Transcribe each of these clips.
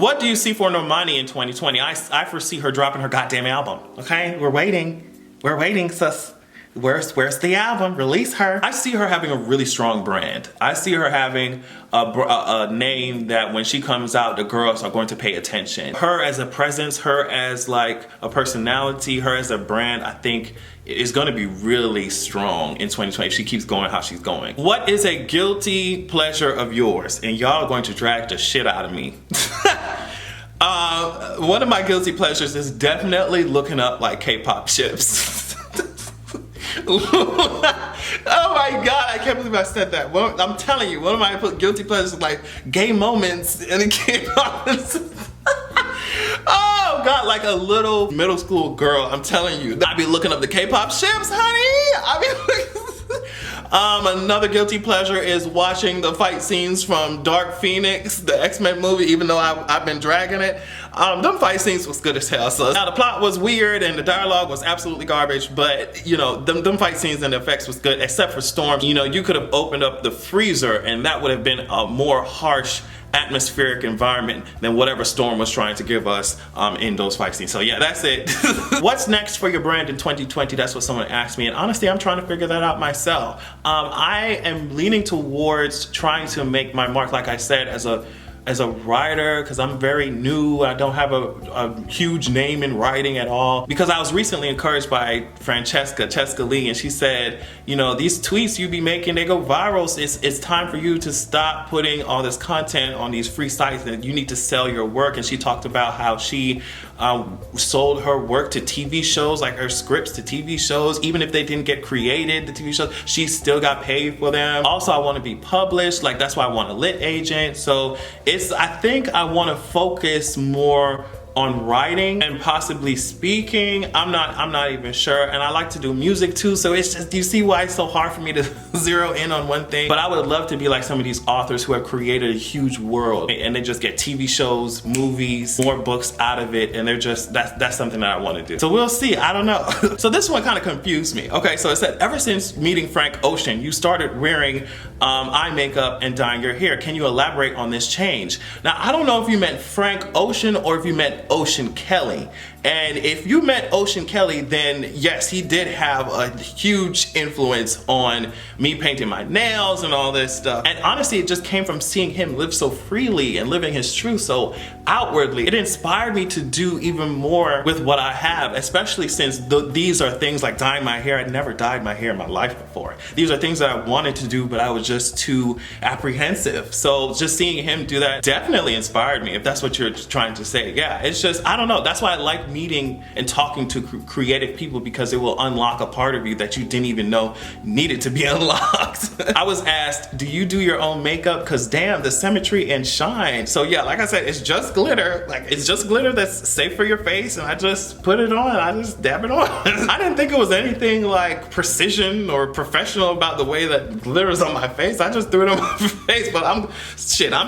What do you see for Normani in 2020? I foresee her dropping her goddamn album. Okay, we're waiting, sis. Where's the album? Release her. I see her having a really strong brand. I see her having a name that when she comes out, the girls are going to pay attention. Her as a presence, her as like a personality, her as a brand, I think is going to be really strong in 2020 if she keeps going how she's going. What is a guilty pleasure of yours? And y'all are going to drag the shit out of me. One of my guilty pleasures is definitely looking up like K-pop ships. Oh my god, I can't believe I said that. Well, I'm telling you, one of my guilty pleasures is like gay moments in the K-pop. Oh god, like a little middle school girl, I'm telling you. I be looking up the K-pop ships, honey. Another guilty pleasure is watching the fight scenes from Dark Phoenix, the X-Men movie, even though I've been dragging it. Them fight scenes was good as hell. So now the plot was weird and the dialogue was absolutely garbage, but you know, them fight scenes and the effects was good, except for Storm. You know, you could have opened up the freezer and that would have been a more harsh atmospheric environment than whatever Storm was trying to give us in those fight scenes. So yeah, that's it. What's next for your brand in 2020? That's what someone asked me, and honestly I'm trying to figure that out myself. I am leaning towards trying to make my mark, like I said, as a writer, because I'm very new. I don't have a huge name in writing at all. Because I was recently encouraged by Cheska Lee, and she said, you know, these tweets you be making, they go viral. So it's time for you to stop putting all this content on these free sites, and you need to sell your work. And she talked about how she sold her work to TV shows, like her scripts to TV shows. Even if they didn't get created, the TV shows, she still got paid for them. Also, I want to be published. Like, that's why I want a lit agent. So I think I want to focus more on writing and possibly speaking. I'm not even sure. And I like to do music too, so it's just, you see why it's so hard for me to zero in on one thing. But I would love to be like some of these authors who have created a huge world and they just get TV shows, movies, more books out of it, and they're just, that's something that I want to do. So we'll see, I don't know. So this one kind of confused me. Okay, so it said, ever since meeting Frank Ocean, you started wearing eye makeup and dyeing your hair. Can you elaborate on this change? Now, I don't know if you meant Frank Ocean or if you meant Ocean Kelly. And if you met Ocean Kelly, then yes, he did have a huge influence on me painting my nails and all this stuff. And honestly, it just came from seeing him live so freely and living his truth so outwardly. It inspired me to do even more with what I have, especially since these are things like dyeing my hair. I'd never dyed my hair in my life before. These are things that I wanted to do, but I was just too apprehensive. So just seeing him do that definitely inspired me, if that's what you're trying to say. Yeah, it's just, I don't know. That's why I like meeting and talking to creative people, because it will unlock a part of you that you didn't even know needed to be unlocked. I was asked, do you do your own makeup? Because damn, the symmetry and shine. So yeah, like I said, it's just glitter. Like, it's just glitter that's safe for your face, and I just put it on. I just dab it on. I didn't think it was anything like precision or professional about the way that glitters on my face. I just threw it on my face, but I'm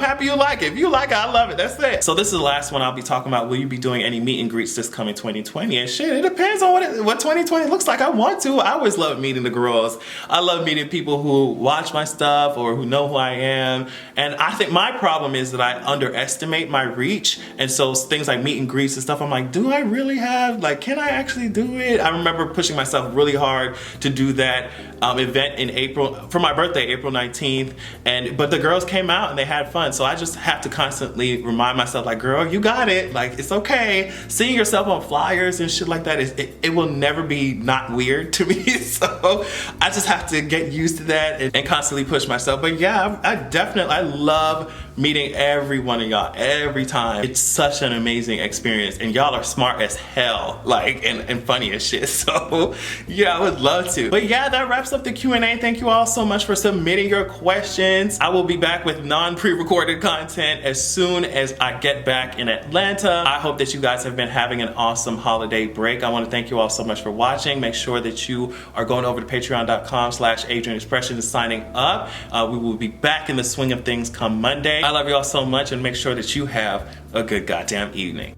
happy you like it. If you like it, I love it. That's it. So this is the last one I'll be talking about. Will you be doing any meet and greets this coming 2020? And shit, it depends on what 2020 looks like. I want to. I always love meeting the girls. I love meeting people who watch my stuff or who know who I am. And I think my problem is that I underestimate my reach. And so things like meet and greets and stuff, I'm like, do I really have, like, can I actually do it? I remember pushing myself really hard to do that event in April, for my birthday, April 19th. But the girls came out and they had fun. So I just have to constantly remind myself, like, girl, you got it. Like, it's okay. Seeing yourself on flyers and shit like that, it will never be not weird to me. So I just have to get used to that and constantly push myself. But yeah, I love meeting every one of y'all every time. It's such an amazing experience, and y'all are smart as hell, like, and funny as shit. So yeah, I would love to. But yeah, that wraps up the Q&A. Thank you all so much for submitting your questions. I will be back with non-pre-recorded content as soon as I get back in Atlanta. I hope that you guys have been having an awesome holiday break. I want to thank you all so much for watching. Make sure that you are going over to patreon.com/AdrianExpressions and signing up. We will be back in the swing of things come Monday. I love you all so much, and make sure that you have a good goddamn evening.